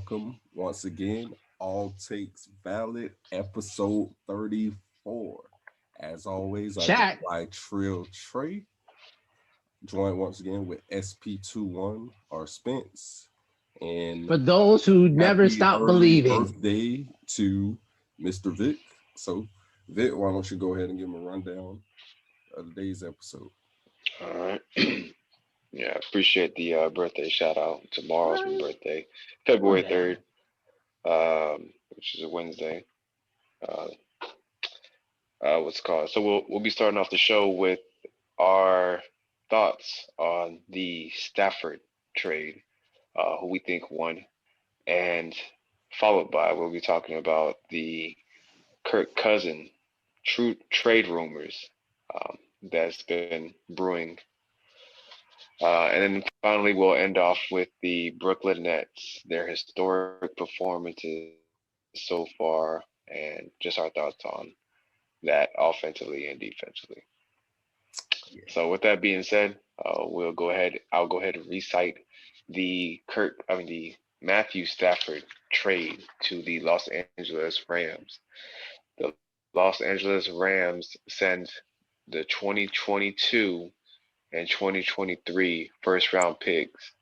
welcome once again. All Takes Valid, episode 34. As always, I go Chat. by Trill Trayy, joined once again with SP21 or Spence. And For those who never happy stop early believing. birthday to Mr. Vick. So, Vick, why don't you go ahead and give him a rundown of today's episode? All right. Yeah, appreciate the birthday shout out. Tomorrow's my birthday, Oh February yeah. 3rd, which is a Wednesday. Uh, what's it called? So we'll be starting off the show with our thoughts on the Stafford trade, who we think won, and followed by we'll be talking about the Kirk Cousin trade rumors that's been brewing. And then finally, we'll end off with the Brooklyn Nets, their historic performances so far, and just our thoughts on that offensively and defensively. So, with that being said, I'll go ahead and recite the Matthew Stafford trade to the Los Angeles Rams. The Los Angeles Rams send the 2022 and 2023 first round picks,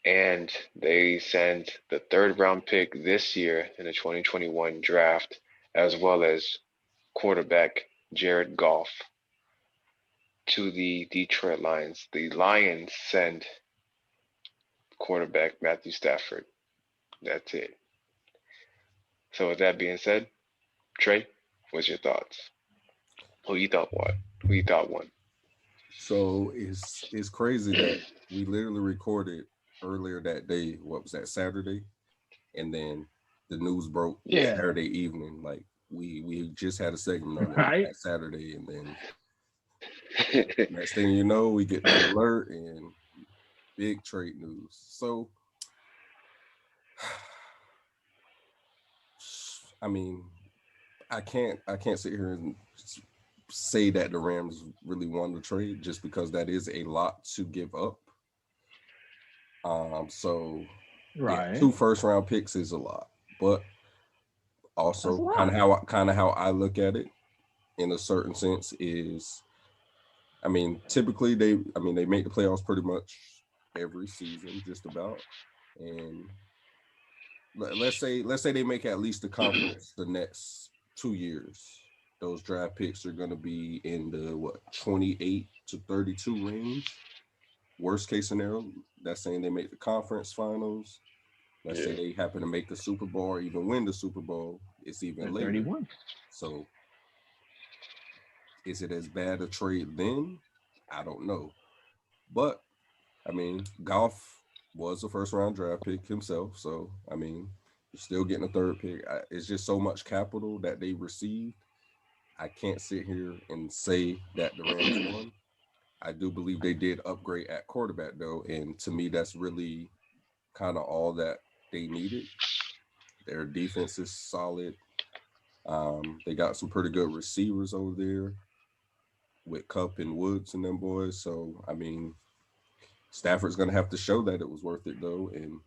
and they send the third round pick this year in the 2021 draft, as well as quarterback Jared Goff to the Detroit Lions. The Lions send quarterback Matthew Stafford. That's it. So with that being said, Trey, what's your thoughts? Who you thought won? Who you thought won? So it's crazy that we literally recorded earlier that day. What was that, Saturday? And then the news broke Yeah. Saturday evening. Like we just had a segment on it Right. that Saturday, and then next thing you know, we get the alert and big trade news. So I mean, I can't sit here and say that the Rams really won the trade just because that is a lot to give up. So yeah, Right. two first round picks is a lot, but That's a also lot. kind of how I look at it in a certain sense is, I mean, typically they make the playoffs pretty much every season, just about, and let's say they make at least the conference the next 2 years. Those draft picks are going to be in the 28 to 32 range. Worst case scenario, that's saying they make the conference finals. Let's say Yeah. they happen to make the Super Bowl or even win the Super Bowl. It's even At later. 31. So is it as bad a trade then? I don't know. But I mean, Goff was a first round draft pick himself. So I mean, you're still getting a third pick. It's just so much capital that they received. I can't sit here and say that the Rams won. I do believe they did upgrade at quarterback though, and to me, that's really kind of all that they needed. Their defense is solid. They got some pretty good receivers over there with Cup and Woods and them boys. So I mean, Stafford's gonna have to show that it was worth it though, and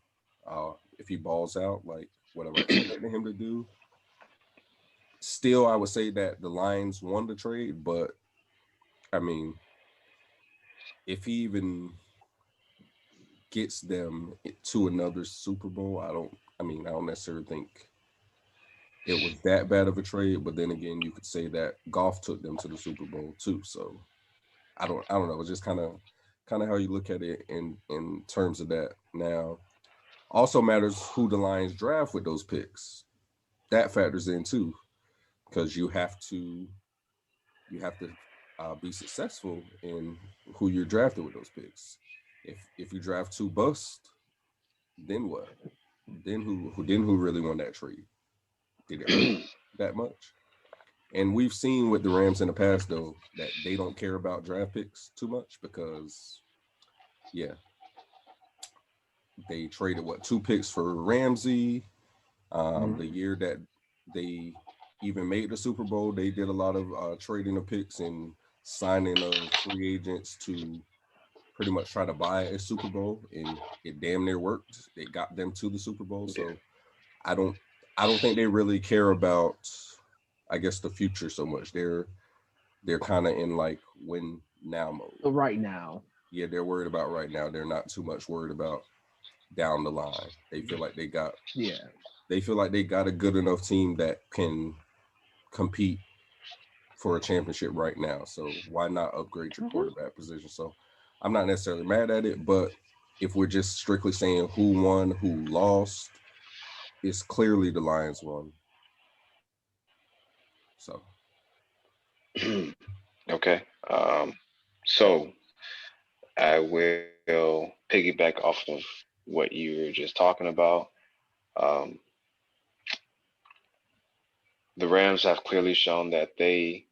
if he balls out like what I'm expecting him to do, still I would say that the Lions won the trade. But I mean, if he even gets them to another Super Bowl, I don't necessarily think it was that bad of a trade. But then again, you could say that Golf took them to the Super Bowl too. So I don't know. It's just kind of how you look at it in terms of that. Now, also matters who the Lions draft with those picks. That factors in too, because you have to be successful in who you're drafted with those picks. If you draft two bust, then what? Then who really won that trade? Did it hurt that much? And we've seen with the Rams in the past though that they don't care about draft picks too much because yeah, they traded two picks for Ramsey. The year that they even made the Super Bowl, they did a lot of trading of picks and signing of free agents to pretty much try to buy a Super Bowl, and it damn near worked. It got them to the Super Bowl. Yeah. So I don't I don't think they really care about, I guess, the future so much. They're kind of in like win now mode. Right now. Yeah, they're worried about right now. They're not too much worried about down the line. Yeah. They feel like they got a good enough team that can compete for a championship right now. So why not upgrade your Hmm. quarterback position? So I'm not necessarily mad at it, but if we're just strictly saying who won, who lost, it's clearly the Lions won. So Okay. So I will piggyback off of what you were just talking about. Um, the Rams have clearly shown that they,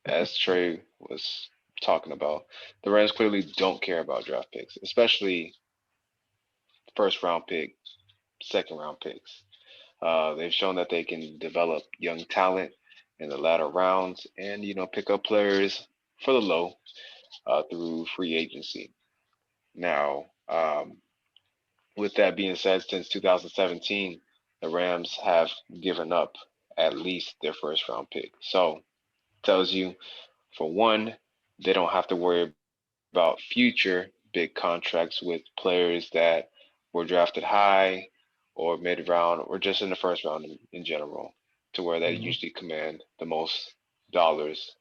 as Trey was talking about, the Rams clearly don't care about draft picks, especially first round pick, second round picks. They've shown that they can develop young talent in the latter rounds and, pick up players for the low through free agency. Now, with that being said, since 2017, the Rams have given up at least their first round pick. So tells you, for one, they don't have to worry about future big contracts with players that were drafted high or mid round or just in the first round in general, to where they Hmm. usually command the most dollars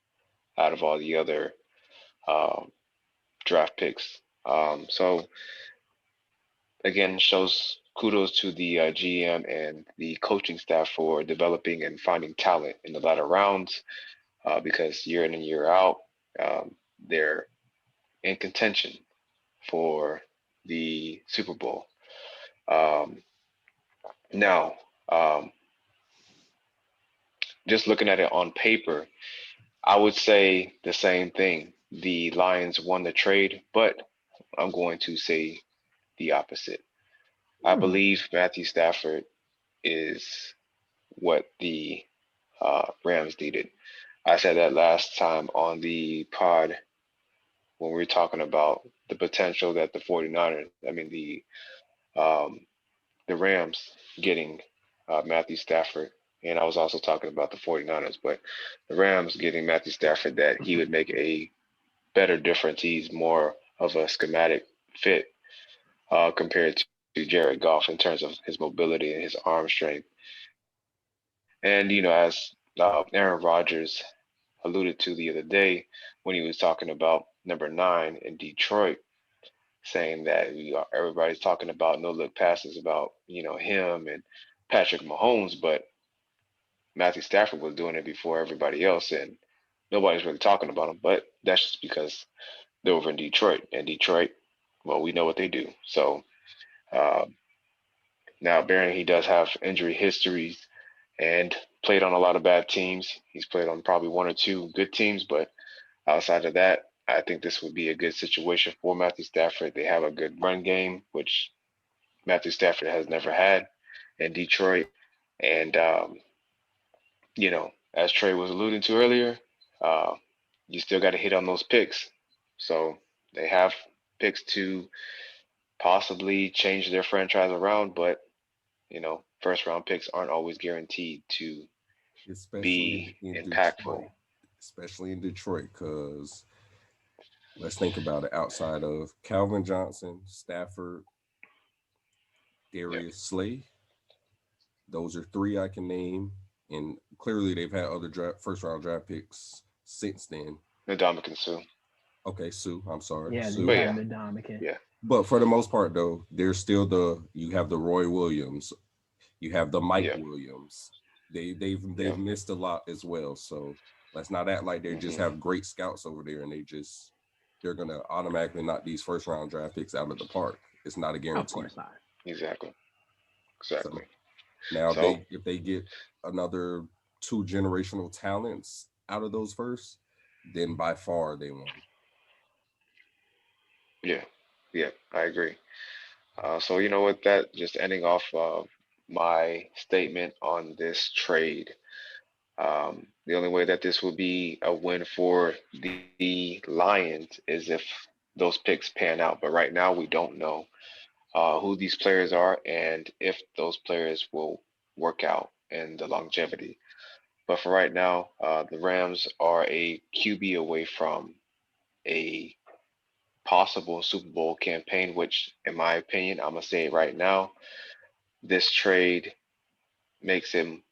out of all the other um, draft picks. So again, shows kudos to the GM and the coaching staff for developing and finding talent in the latter rounds, because year in and year out, they're in contention for the Super Bowl. Um, now, um, just looking at it on paper, I would say the same thing. The Lions won the trade, but I'm going to say the opposite. I Hmm. believe Matthew Stafford is what the Rams needed. I said that last time on the pod when we were talking about the potential that the 49ers, I mean um, the Rams getting Matthew Stafford. And I was also talking about the 49ers, but the Rams getting Matthew Stafford, that he would make a better difference. He's more of a schematic fit compared to Jared Goff in terms of his mobility and his arm strength. And, as Aaron Rodgers alluded to the other day when he was talking about number 9 in Detroit, saying that everybody's talking about no look passes about him and Patrick Mahomes, but Matthew Stafford was doing it before everybody else, and nobody's really talking about him. But that's just because they're over in Detroit, and Detroit, well, we know what they do. So um, now, Barron, he does have injury histories and played on a lot of bad teams. He's played on probably one or two good teams, but outside of that, I think this would be a good situation for Matthew Stafford. They have a good run game, which Matthew Stafford has never had in Detroit. And, as Trey was alluding to earlier, uh, you still got to hit on those picks. So they have picks to possibly change their franchise around, but, first round picks aren't always guaranteed to especially be in impactful. Detroit, especially in Detroit, because let's think about it. Outside of Calvin Johnson, Stafford, Yeah. Darius Slay, those are three I can name, and clearly they've had other first round draft picks since then. Ndamukong Suh. Okay, Sue, I'm sorry, Yeah, they Sue. But have yeah, the Dominican. yeah, But for the most part, though, there's still you have the Roy Williams, you have the Mike yeah, Williams. They've yeah. missed a lot as well. So let's not act like they just Hmm. have great scouts over there and they're gonna automatically knock these first round draft picks out of the park. It's not a Of guarantee. course not. Exactly. So Exactly. now So if they get another two generational talents out of those first, then by far they won. yeah, yeah, I agree. So with that, just ending off my statement on this trade. The only way that this would be a win for the Lions is if those picks pan out. But right now, we don't know who these players are and if those players will work out in the longevity. But for right now, the Rams are a QB away from a possible Super Bowl campaign, which, in my opinion, I'm gonna say it right now, this trade makes him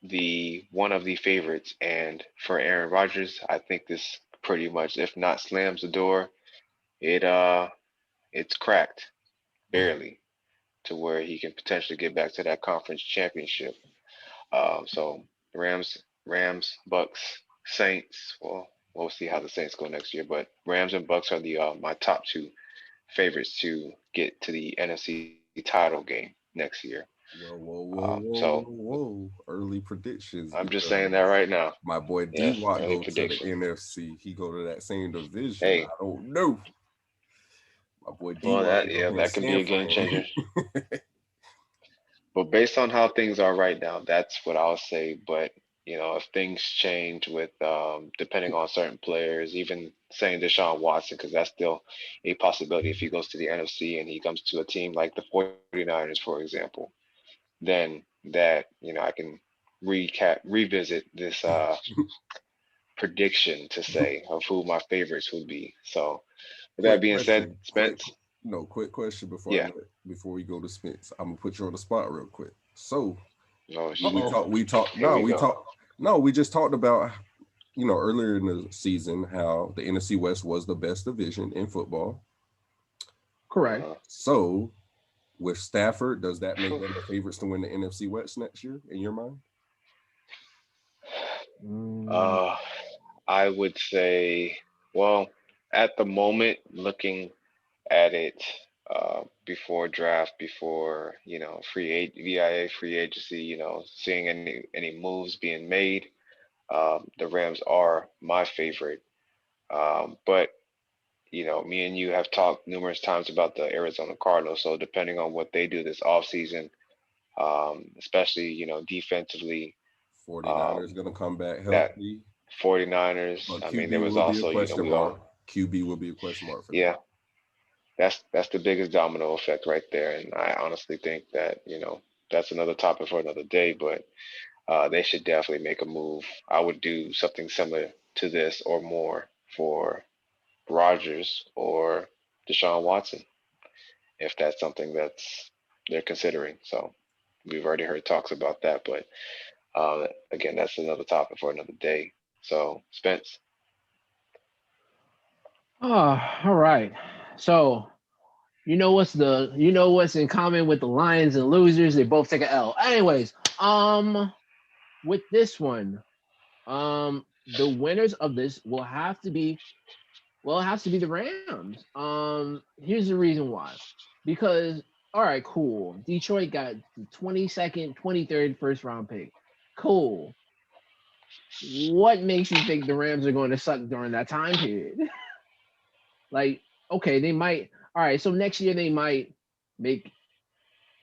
the one of the favorites. And for Aaron Rodgers, I think this pretty much, if not slams the door, it it's cracked barely to where he can potentially get back to that conference championship. So Rams, Bucks, Saints. Well, we'll see how the Saints go next year, but Rams and Bucks are the my top two favorites to get to the NFC title game next year. Whoa, whoa, whoa, So whoa, whoa! Early predictions I'm just saying that because right now. my boy D Yes, Watt early go to the predictions. NFC. He go to that same division. I Hey, don't know. My boy D well, Watt that is yeah, up in that could be a game Stanford. changer. But based on how things are right now, that's what I'll say. But if things change with depending on certain players, even saying Deshaun Watson, because that's still a possibility if he goes to the NFC and he comes to a team like the 49ers, for example, then that I can revisit this prediction to say of who my favorites would be. So with that Quick being said, question. Quick, Spence, no, quick question before yeah. before we go to Spence. I'm gonna put you on the spot real quick. So Oh we Uh-oh. shit. talk, we talk. Here No, we we go. talk. No, we just talked about earlier in the season how the NFC West was the best division in football. Correct. Uh-huh. So with Stafford, does that make them the favorites to win the NFC West next year in your mind? Mm, Uh, I would say, well, at the moment, looking at it before draft, before VIA free agency, seeing any moves being made, the Rams are my favorite. But me and you have talked numerous times about the Arizona Cardinals. So depending on what they do this offseason, especially defensively, 49ers um, gonna come back that healthy, 49ers. but I mean, there QB was will be a also, question we mark. all, QB will be a question mark for them. yeah, that's the biggest domino effect right there. And I honestly think that, that's another topic for another day, but they should definitely make a move. I would do something similar to this or more for Rodgers or Deshaun Watson, if that's something that's they're considering. So we've already heard talks about that, but again, that's another topic for another day. So Spence, oh, all right. So what's in common with the Lions and losers? They both take a L. Anyways, with this one, the winners of this will have to be it has to be the Rams. Here's the reason why. Because all right, cool. Detroit got the 22nd, 23rd first round pick. Cool. What makes you think the Rams are going to suck during that time period? Like, okay, they might. All right, so next year they might make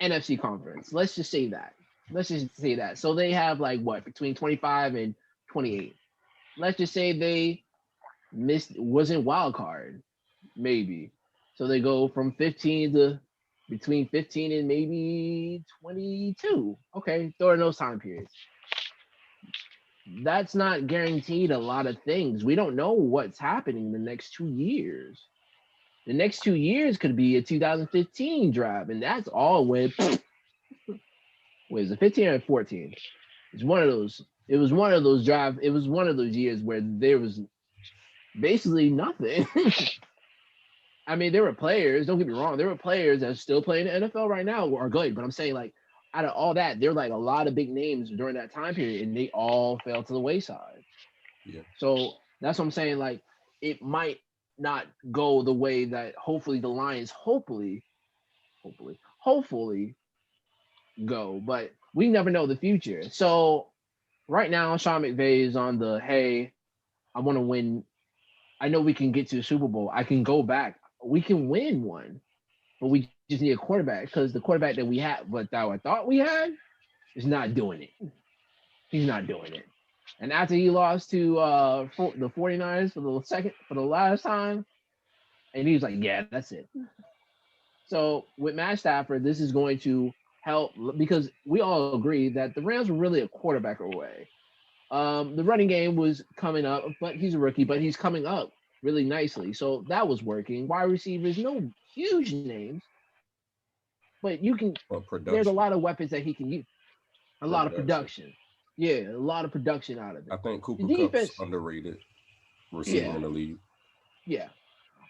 NFC conference. Let's just say that. Let's just say that. So they have like what between 25 and 28. Let's just say they missed wasn't wild card, maybe. So they go from 15 to between 15 and maybe 22. Okay, during those time periods. That's not guaranteed a lot of things. We don't know what's happening the next 2 years. The next 2 years could be a 2015 draft, and that's all with was it 15 or 14? It's one of those. It was one of those draft. It was one of those years where there was basically nothing. I mean, there were players. Don't get me wrong. There were players that are still playing the NFL right now who are good. But I'm saying like, out of all that, there were like a lot of big names during that time period, and they all fell to the wayside. Yeah. So that's what I'm saying. Like, it might not go the way that hopefully the Lions hopefully go, but we never know the future. So right now, Sean McVay is on the hey, I want to win. I know we can get to the Super Bowl. I can go back. We can win one, but we just need a quarterback because the quarterback that we had, but that I thought we had, is not doing it. He's not doing it. And after he lost to the 49ers for the last time, And he was like, yeah, that's it. So with Matt Stafford, this is going to help because we all agree that the Rams were really a quarterback away. The running game was coming up, but he's a rookie, but he's coming up really nicely. So that was working. Wide receivers, no huge names, but you can. Well, There's a production, lot of weapons that he can use. A lot of production. production. Yeah, a lot of production out of I it. think The Cooper Cup's defense, underrated receiver yeah, in the league. yeah.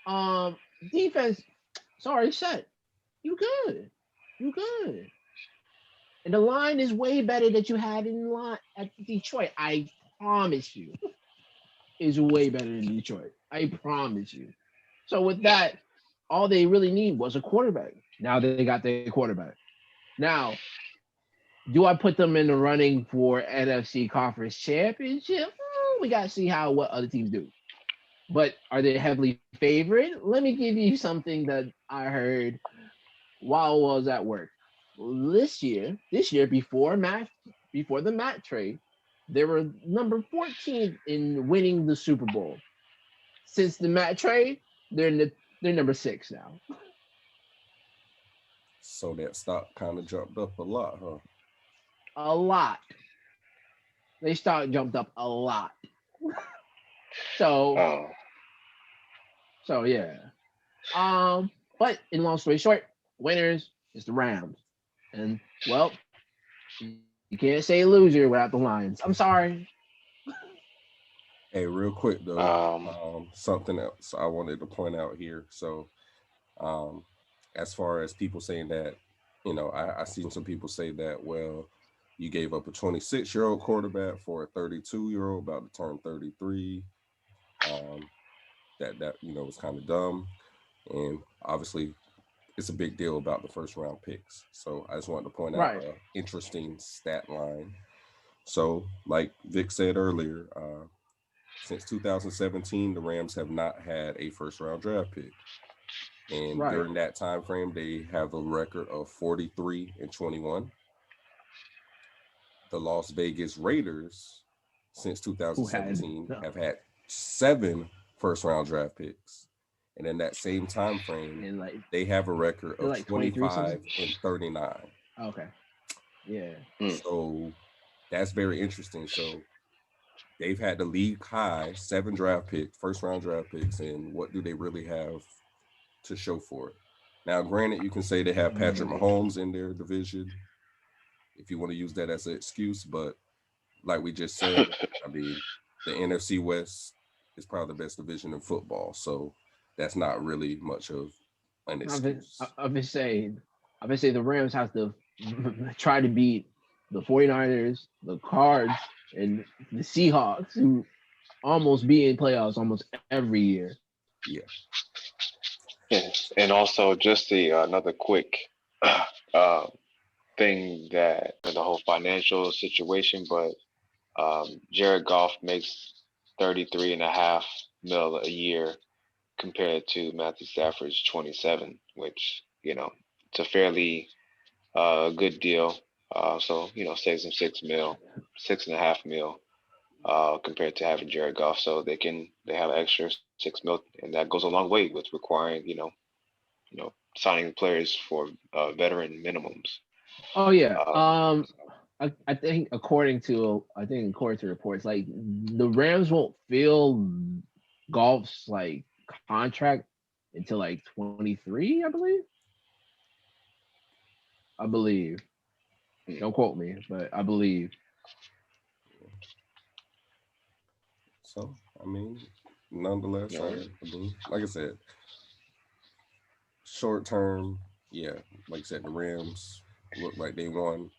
Um, defense, sorry, set. You good. You good. And the line is way better that you had in line at Detroit. I promise you, is way better than Detroit. I promise you. So with that, all they really need was a quarterback. Now they got their quarterback. Now, do I put them in the running for NFC Conference Championship? We got to see how what other teams do. But are they heavily favored? Let me give you something that I heard while I was at work. This year before the Matt trade, they were number 14 in winning the Super Bowl. Since the Matt trade, they're number 6 now. So that stock kind of jumped up a lot, huh? A lot. They start jumped up a lot. So Oh, so yeah. But in long story short, winners is the Rams. And well, you can't say loser without the Lions. I'm sorry. Hey, real quick though, um, something else I wanted to point out here. So, um, as far as people saying that, I seen some people say that, well, you gave up a 26-year-old quarterback for a 32-year-old about to turn 33. Um, that was kind of dumb, and obviously it's a big deal about the first round picks. So I just wanted to point out Right. a interesting stat line. So, like Vic said earlier, since 2017, the Rams have not had a first round draft pick. And Right. during that time frame, they have a record of 43-21. The Las Vegas Raiders, since Who had 2017, no. have had 7 first round draft picks. And in that same time frame, And like they have a record they're of like 23 25 something. and 39. Okay. Yeah. mm, So that's very interesting. So they've had the league high 7 first round draft picks, and what do they really have to show for it? Now, granted, you can say they have Patrick Mm, Mahomes in their division if you want to use that as an excuse, but like we just said, I mean, the NFC West is probably the best division in football, so that's not really much of an I've been excuse. I've been saying the Rams have to try to beat the 49ers, the Cards, and the Seahawks, who almost be in playoffs almost every year. Yeah. yes. And also just the another quick uh, thing that the whole financial situation, but Jared Goff makes 33.5 mil a year compared to Matthew Stafford's 27, which it's a fairly good deal. So saves him 6 mil, 6.5 mil, compared to having Jared Goff. So they have an extra 6 mil, and that goes a long way with requiring signing players for veteran minimums. Oh yeah. Um, I think according to reports, like the Rams won't fill Golf's like contract until like 23, I believe. I believe. hmm, Don't quote me, but I believe. So, I mean, nonetheless, all right. I mean, like I said, short term, yeah, like I said, the Rams look like they won.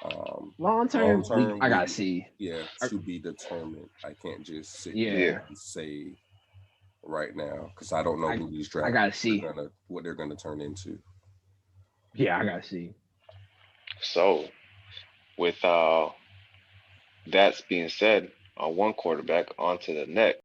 Long Long term, term, I gotta see. yeah, I, to be determined. I can't just sit here Yeah. yeah, and say right now because I don't know I who these I draft gotta picks are see. gonna what they're gonna turn into. Yeah, I gotta see. So with that being said, on one quarterback, on to the next.